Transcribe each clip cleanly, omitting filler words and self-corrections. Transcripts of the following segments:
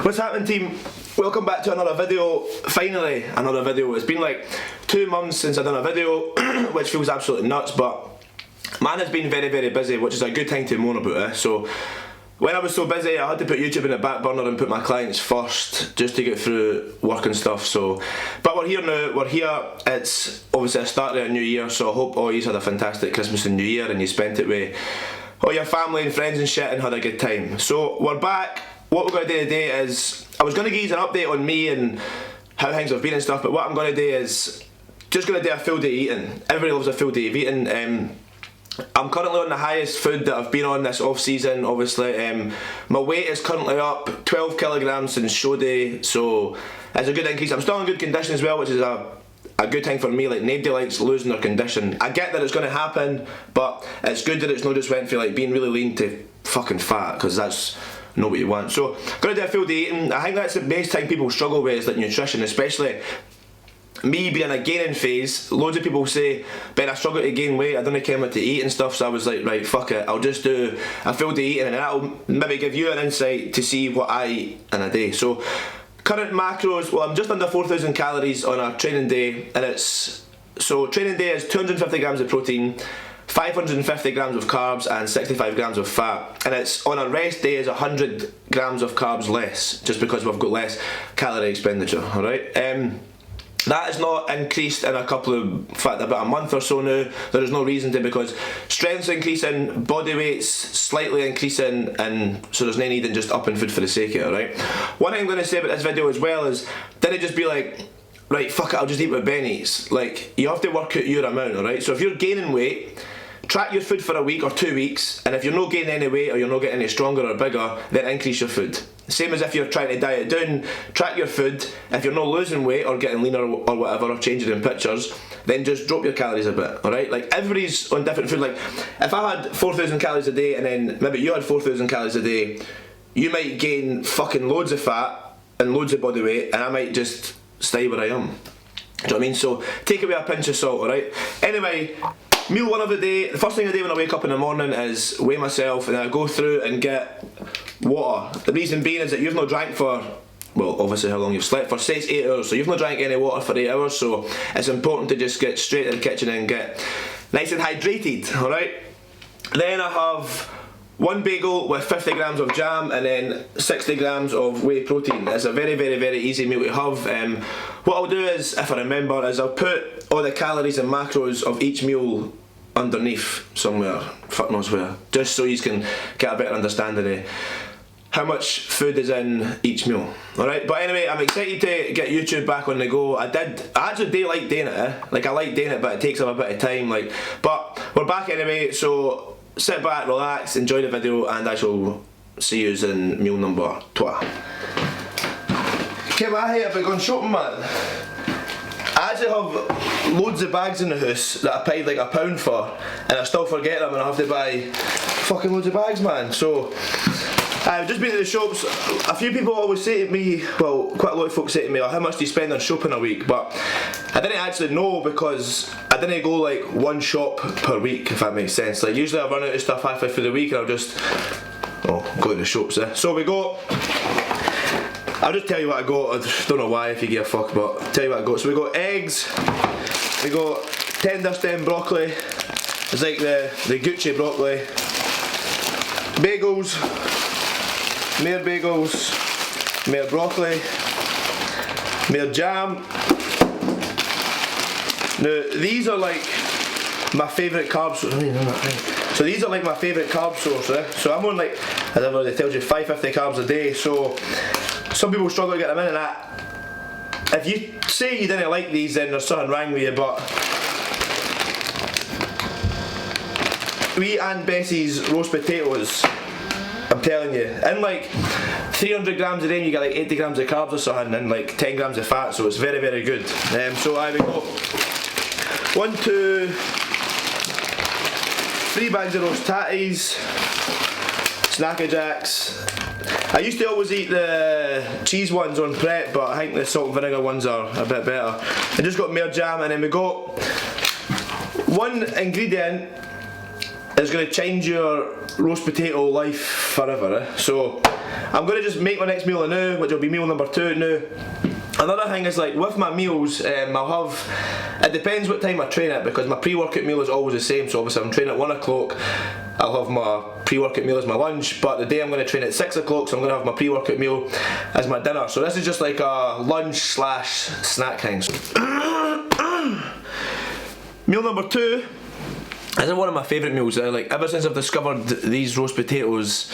What's happening, team? Welcome back to another video. Finally, another video. It's been like 2 months since I've done a video, which feels absolutely nuts, but man has been very, very busy, which is a good thing to moan about. So when I was so busy, I had to put YouTube in the back burner and put my clients first, just to get through work and stuff. So, but we're here now. We're here. It's obviously a start of a new year, so I hope all you had a fantastic Christmas and New Year, and you spent it with all your family and friends and shit, and had a good time. So we're back. What we're going to do today is, I was going to give you an update on me and how things have been and stuff, but what I'm going to do is just going to do a full day eating. Everybody loves a full day of eating. I'm currently on the highest food that I've been on this off season, obviously. My weight is currently up 12 kilograms since show day, so it's a good increase. I'm still in good condition as well, which is a good thing for me. Like, nobody likes losing their condition. I get that it's going to happen, but it's good that it's not just went from like being really lean to fucking fat, because that's not what you want. So, going to do a full day eating. I think that's the biggest thing people struggle with, is like nutrition, especially me being in a gaining phase. Loads of people say, Ben, I struggle to gain weight, I don't know what to eat and stuff, so I was like, right, fuck it, I'll just do a full day eating, and that'll maybe give you an insight to see what I eat in a day. So, current macros, well, I'm just under 4,000 calories on a training day, and training day is 250 grams of protein, 550 grams of carbs and 65 grams of fat, and it's on a rest day is 100 grams of carbs less, just because we've got less calorie expenditure, alright? That has not increased in about a month or so now. There is no reason to, because strength's increasing, body weight's slightly increasing, and so there's no need in just upping food for the sake of it, alright? One thing I'm going to say about this video as well is, didn't just be like, right, fuck it, I'll just eat what Ben eats. Like, you have to work out your amount, alright? So if you're gaining weight, track your food for a week or 2 weeks, and if you're not gaining any weight or you're not getting any stronger or bigger, then increase your food. Same as if you're trying to diet down, track your food. If you're not losing weight or getting leaner or whatever, or changing in pictures, then just drop your calories a bit, alright? Like, everybody's on different food. Like, if I had 4,000 calories a day and then maybe you had 4,000 calories a day, you might gain fucking loads of fat and loads of body weight, and I might just stay where I am. Do you know what I mean? So take it with a pinch of salt, alright? Anyway, meal one of the day. The first thing I do when I wake up in the morning is weigh myself, and then I go through and get water. The reason being is that you've not drank for, well, obviously how long you've slept for, 6 to 8 hours, so you've not drank any water for 8 hours, so it's important to just get straight to the kitchen and get nice and hydrated, alright? Then I have 1 bagel with 50 grams of jam and then 60 grams of whey protein. It's a very, very, very easy meal to have. What I'll do is, if I remember, is I'll put all the calories and macros of each meal underneath somewhere, fuck knows where, just so you can get a better understanding of how much food is in each meal. Alright, but anyway, I'm excited to get YouTube back on the go. I actually do like doing it, like I like doing it, but it takes up a bit of time, like, but we're back anyway, so sit back, relax, enjoy the video, and I shall see you in meal number 2. Get my head up and going shopping, man. I actually have loads of bags in the house that I paid like £1 for, and I still forget them, and I have to buy fucking loads of bags, man. So I've just been to the shops. A few people always say to me, well, quite a lot of folks say to me, oh, how much do you spend on shopping a week? But I didn't actually know, because I didn't go like 1 shop per week, if that makes sense. Like, usually I run out of stuff halfway through the week, and I'll just go to the shops there. So we got, I'll just tell you what I got. I don't know why, if you give a fuck, but I'll tell you what I got. So we got eggs, we got tender stem broccoli, it's like the Gucci broccoli, bagels, more bagels, more broccoli, more jam. Now, these are like my favourite carbs. So these are like my favourite carb source, eh? So I'm on, like, as I've already told you, 550 carbs a day, so some people struggle to get them in, and that, if you say you didn't like these, then there's something wrong with you. But we Aunt Bessie's roast potatoes, I'm telling you, in like 300 grams a day, you get like 80 grams of carbs or something, and like 10 grams of fat, so it's very, very good. So I would go 1, 2, 3 bags of roast tatties, Snacker Jacks. I used to always eat the cheese ones on prep, but I think the salt and vinegar ones are a bit better. I just got more jam, and then we got one ingredient is going to change your roast potato life forever. So I'm going to just make my next meal now, which will be meal number 2 now. Another thing is, like, with my meals, I'll have, it depends what time I train at, because my pre-workout meal is always the same. So obviously if I'm training at 1 o'clock, I'll have my pre-workout meal as my lunch, but the day I'm going to train at 6 o'clock, so I'm going to have my pre-workout meal as my dinner. So this is just like a lunch slash snack thing. Meal number 2 is one of my favourite meals. Like, ever since I've discovered these roast potatoes,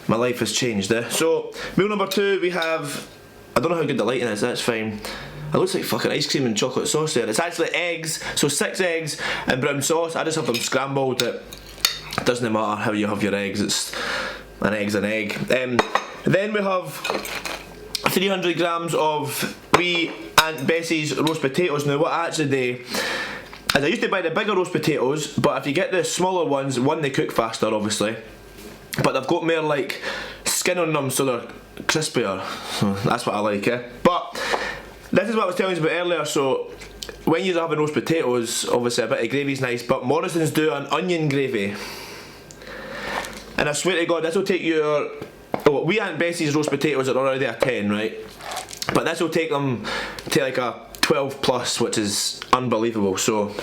my life has changed. So meal number 2, we have, I don't know how good the lighting is, that's fine. It looks like fucking ice cream and chocolate sauce there. It's actually eggs, so 6 eggs and brown sauce. I just have them scrambled. It doesn't matter how you have your eggs, it's an egg's an egg. Then we have 300 grams of wee Aunt Bessie's roast potatoes. Now what I actually do is I used to buy the bigger roast potatoes, but if you get the smaller ones, one, they cook faster obviously, but they've got more like skin on them, so they're crispier. So that's what I like, But this is what I was telling you about earlier. So when you're having roast potatoes, obviously a bit of gravy's nice, but Morrison's do an onion gravy, and I swear to God, this will take your, oh, we Aunt Bessie's roast potatoes are already a 10, right? But this will take them to like a 12 plus, which is unbelievable. So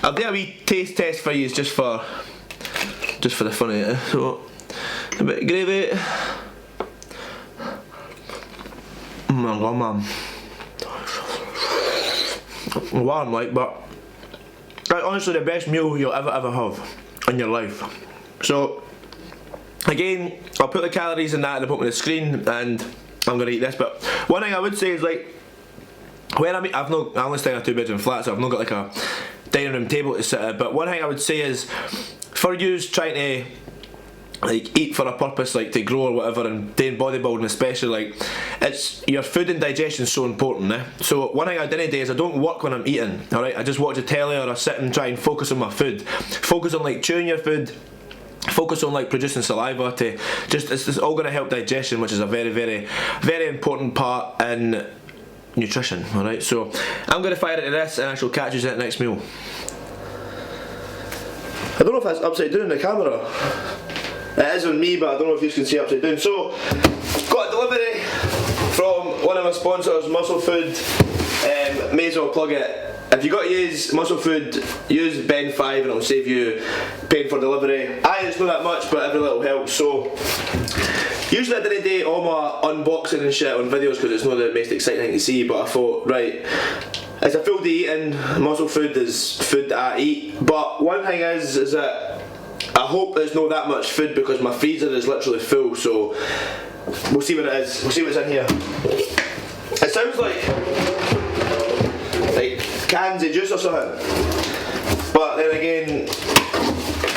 I'll do a wee taste test for you, just for the fun of it. So a bit of gravy. Oh my God, man. Warm, like, but that's honestly the best meal you'll ever have in your life. So again, I'll put the calories in that at the bottom of the screen, and I'm gonna eat this. But one thing I would say is, like, when I only stay in a 2-bedroom flat, so I've not got like a dining room table to sit at. But one thing I would say is, for you trying to like eat for a purpose, like to grow or whatever, and doing bodybuilding especially, like, it's your food and digestion is so important. So one thing I do is I don't work when I'm eating, alright? I just watch the telly, or I sit and try and focus on my food. Focus on like chewing your food, focus on like producing saliva to just, it's all going to help digestion, which is a very, very, very important part in nutrition, alright? So I'm going to fire into this, and I shall catch you at the next meal. I don't know if that's upside down in the camera. It is on me, but I don't know if you can see upside down. So, got a delivery from one of my sponsors, Muscle Food. May as well plug it. If you got to use Muscle Food, use Ben5 and it'll save you paying for delivery. It's not that much, but every little helps. So, usually I didn't do all my unboxing and shit on videos because it's not the most exciting thing to see, but I thought, right, it's a full day eating. Muscle Food is food that I eat. But one thing is that I hope there's not that much food, because my freezer is literally full. So we'll see what it is. We'll see what's in here. It sounds like cans of juice or something, but then again,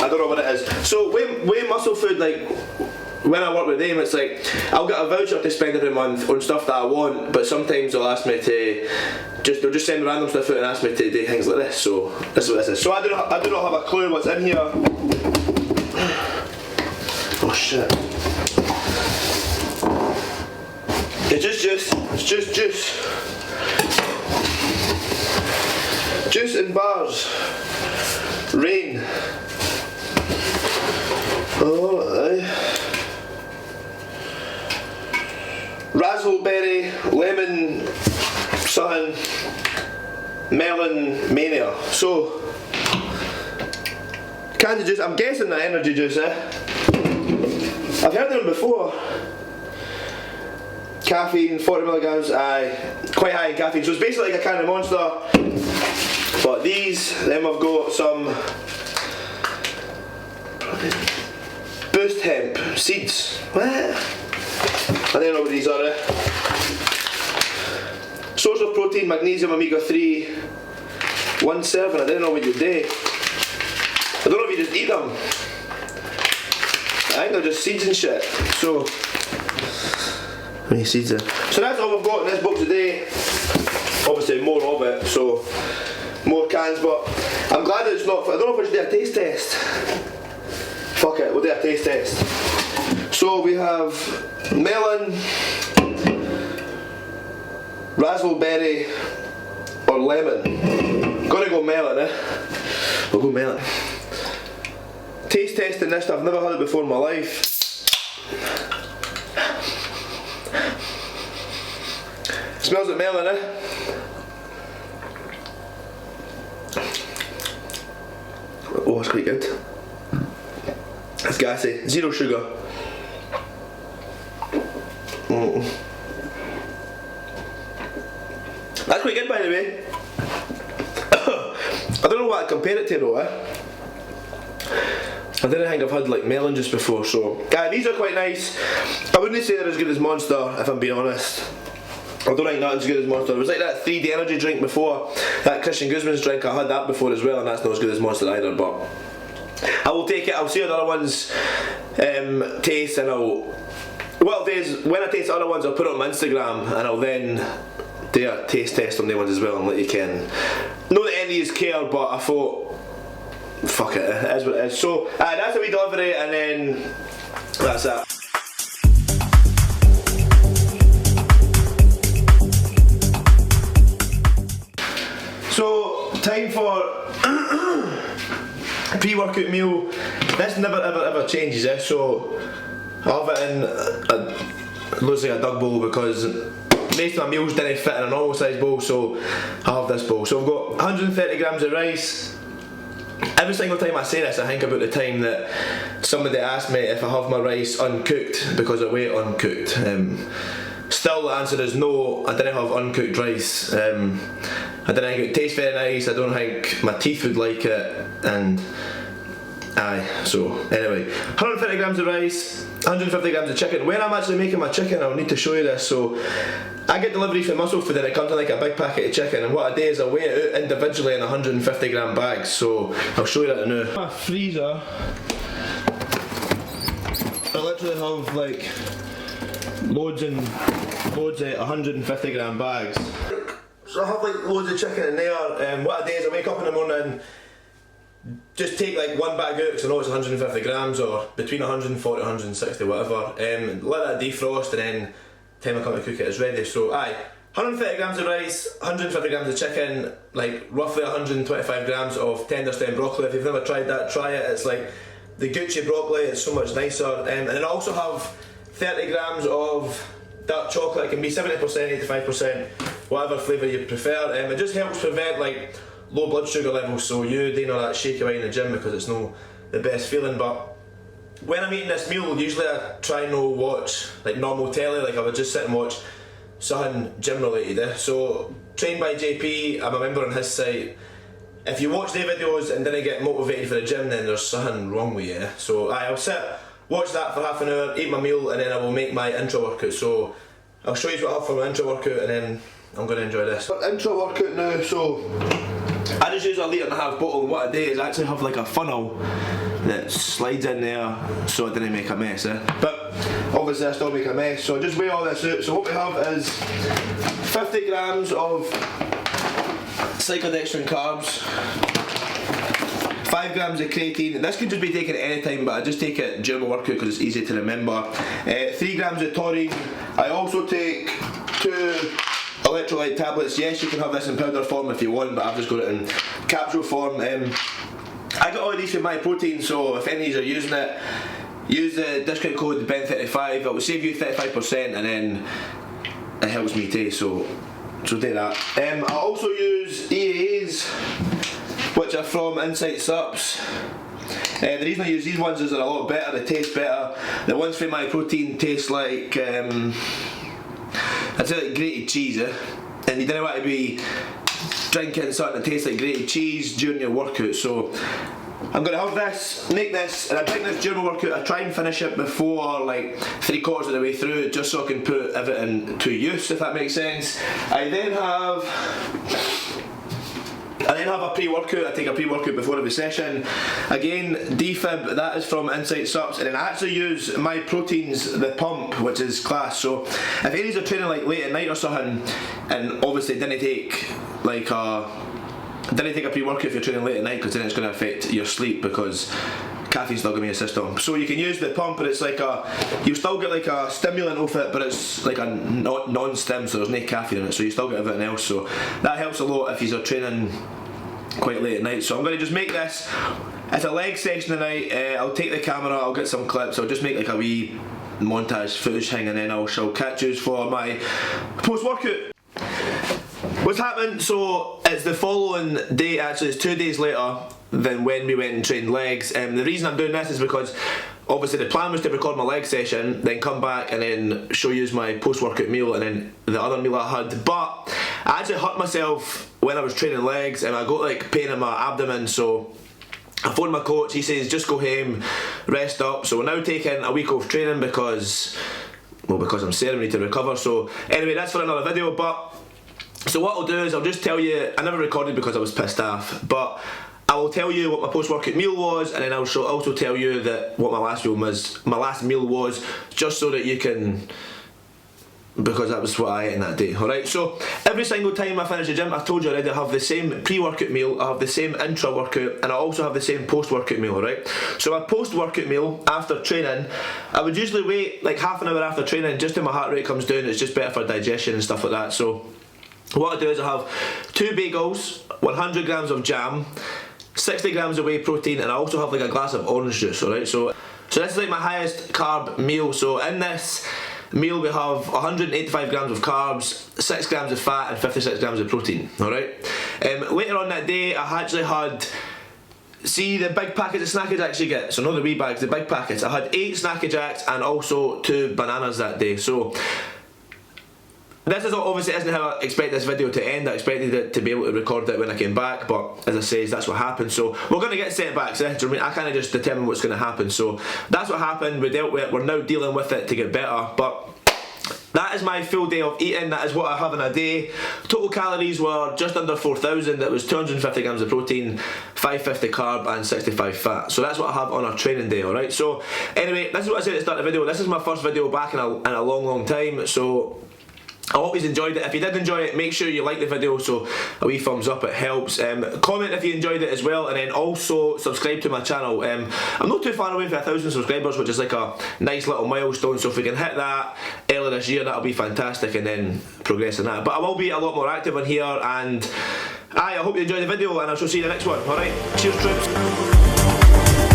I don't know what it is. So with Muscle Food, like, when I work with them, it's like I'll get a voucher to spend every month on stuff that I want, but sometimes they'll ask me to they'll just send random stuff out and ask me to do things like this. So this is what this is. So I do not have a clue what's in here. Oh shit. It's just juice. It's just juice. Juice and bars. Rain. Oh, raspberry, lemon, something, melon mania. So, candy juice, I'm guessing that energy juice, I've heard of them before. Caffeine, 40 milligrams, quite high in caffeine. So it's basically like a can of Monster. But these, then we've got some Boost Hemp seeds. What? I don't know what these are. Source of protein, magnesium, omega-3. 1 serving, I don't know what you do. I don't know if you just eat them. I think they're just seeds and shit. So, how many seeds are? So that's all we've got in this box today. Obviously more of it, so more cans, but I'm glad it's not, I don't know if we should do a taste test. Fuck it, we'll do a taste test. So we have melon, raspberry, or lemon. Gotta go melon, We'll go melon. taste testing this, I've never had it before in my life. Smells like melon, eh? Oh, it's quite good. It's gassy, zero sugar. That's quite good, by the way. I don't know what I'd compare it to though, eh? I didn't think I've had like melon juice before, so these are quite nice. I wouldn't say they're as good as Monster, if I'm being honest. I don't think that's as good as Monster. It was like that 3D energy drink before, that Christian Guzman's drink. I had that before as well, and that's not as good as Monster either. But I will take it. I'll see how the other ones taste, and what I'll do is when I taste the other ones, I'll put it on my Instagram, and I'll then do a taste test on the ones as well and let you can. Not that any of these care, but I thought, fuck it, it is what it is. So that's a wee delivery, and then that's it. So time for pre-workout meal. This never ever changes, eh? So I'll have it in looks like a dug bowl, because most of my meals didn't fit in a normal size bowl, so I'll have this bowl. So I've got 130 grams of rice. Every single time I say this, I think about the time that somebody asked me if I have my rice uncooked because I weigh uncooked. Still, the answer is no. I didn't have uncooked rice. I didn't think it would taste very nice. I don't think my teeth would like it, and so anyway, 150 grams of rice, 150 grams of chicken. When I'm actually making my chicken, I'll need to show you this. So I get delivery from Muscle Food, and it comes in like a big packet of chicken, and what I do is I weigh it out individually in 150 gram bags. So I'll show you that now. My freezer, I literally have like loads and loads of 150 gram bags. So I have like loads of chicken in there. What I do is I wake up in the morning, just take like one bag out, because I know it's 150 grams, or between 140 and 160, whatever. Let that defrost, and then time I come to cook it, it's ready. So 130 grams of rice, 150 grams of chicken, like roughly 125 grams of tender stem broccoli. If you've never tried that, try it. It's like the Gucci broccoli, it's so much nicer. And then I also have 30 grams of dark chocolate. It can be 70%, 85%, whatever flavour you prefer. It just helps prevent like low blood sugar levels, so you do all that shaky away in the gym, because it's not the best feeling. But when I'm eating this meal, usually I try and not watch like normal telly. Like I would just sit and watch something gym related. So Trained by JP, I'm a member on his site. If you watch their videos and didn't get motivated for the gym, then there's something wrong with you. So I'll sit, watch that for half an hour, eat my meal, and then I will make my intro workout. So I'll show you what I have for my intro workout, and then I'm going to enjoy this. Intro workout now, so I just use a 1.5 litre bottle, and what I do is I actually have like a funnel that slides in there so it didn't make a mess, But obviously I still make a mess, so I just weigh all this out. So what we have is 50 grams of cyclodextrin carbs, 5 grams of creatine. This could just be taken at any time, but I just take it during my workout because it's easy to remember. 3 grams of taurine. I also take 2 electrolyte tablets. Yes, you can have this in powder form if you want, but I've just got it in capsule form. I got all of these from My Protein, so if any of you are using it, use the discount code BEN35. It will save you 35%, and then it helps me too, so do that. I also use EAAs, which are from Insight Subs. The reason I use these ones is they're a lot better, they taste better. The ones from My Protein taste like, I'd say like grated cheese, and you don't want to be drinking something that tastes like grated cheese during your workout. So I'm going to have this, make this, and I drink this during my workout. I try and finish it before like 3/4 of the way through, just so I can put everything to use, if that makes sense. I then have a pre-workout. I take a pre-workout before every session. Again, defib, that is from Insight Subs, and then I actually use My Protein's The Pump, which is class. So if any of you are training like late at night or something, and obviously didn't take a pre-workout if you're training late at night, because then it's going to affect your sleep, because caffeine's not going to be in your system. So you can use The Pump, and it's like you still get like a stimulant off it, but it's like a non-stim, so there's no caffeine in it, so you still get everything else. So that helps a lot if you're training quite late at night. So I'm going to just make this, It's a leg section tonight. I'll take the camera, I'll get some clips, I'll just make like a wee montage footage thing, and then I shall catch you for my post-workout. What's happened? So it's the following day, actually it's 2 days later than when we went and trained legs. The reason I'm doing this is because obviously the plan was to record my leg session, then come back and then show you my post-workout meal and then the other meal I had. But I actually hurt myself when I was training legs and I got like pain in my abdomen, so I phoned my coach. He says just go home, rest up. So we're now taking a week off training because I'm saying I need to recover. So anyway, that's for another video. But so what I'll do is I'll just tell you, I never recorded because I was pissed off, but I will tell you what my post-workout meal was, and then I'll also tell you that what my last meal was, just so that you can, because that was what I ate in that day. Alright, so every single time I finish the gym, I've told you already, I have the same pre-workout meal, I have the same intra-workout, and I also have the same post-workout meal, alright? So my post-workout meal, after training, I would usually wait like half an hour after training, just till my heart rate comes down. It's just better for digestion and stuff like that. So what I do is I have 2 bagels, 100 grams of jam, 60 grams of whey protein, and I also have like a glass of orange juice, alright? So this is like my highest carb meal. So in this meal we have 185 grams of carbs, 6 grams of fat and 56 grams of protein, alright? Later on that day I actually had, see the big packets of Snacky Jacks you get, so not the wee bags, the big packets. I had 8 Snacky Jacks and also 2 bananas that day. So this is obviously isn't how I expect this video to end. I expected it to be able to record it when I came back, but as I say, that's what happened. So we're going to get setbacks. I can't just determine what's going to happen. So that's what happened. We dealt with it. We're now dealing with it to get better. But that is my full day of eating. That is what I have in a day. Total calories were just under 4,000. That was 250 grams of protein, 550 carb and 65 fat. So that's what I have on a training day, alright? So anyway, this is what I said at the start of the video. This is my first video back in a long time. So I hope you enjoyed it. If you did enjoy it, make sure you like the video, so a wee thumbs up, it helps. Comment if you enjoyed it as well, and then also subscribe to my channel. I'm not too far away from 1,000 subscribers, which is like a nice little milestone, so if we can hit that early this year, that'll be fantastic, and then progress in that. But I will be a lot more active on here, and I hope you enjoyed the video, and I shall see you in the next one. Alright, cheers troops.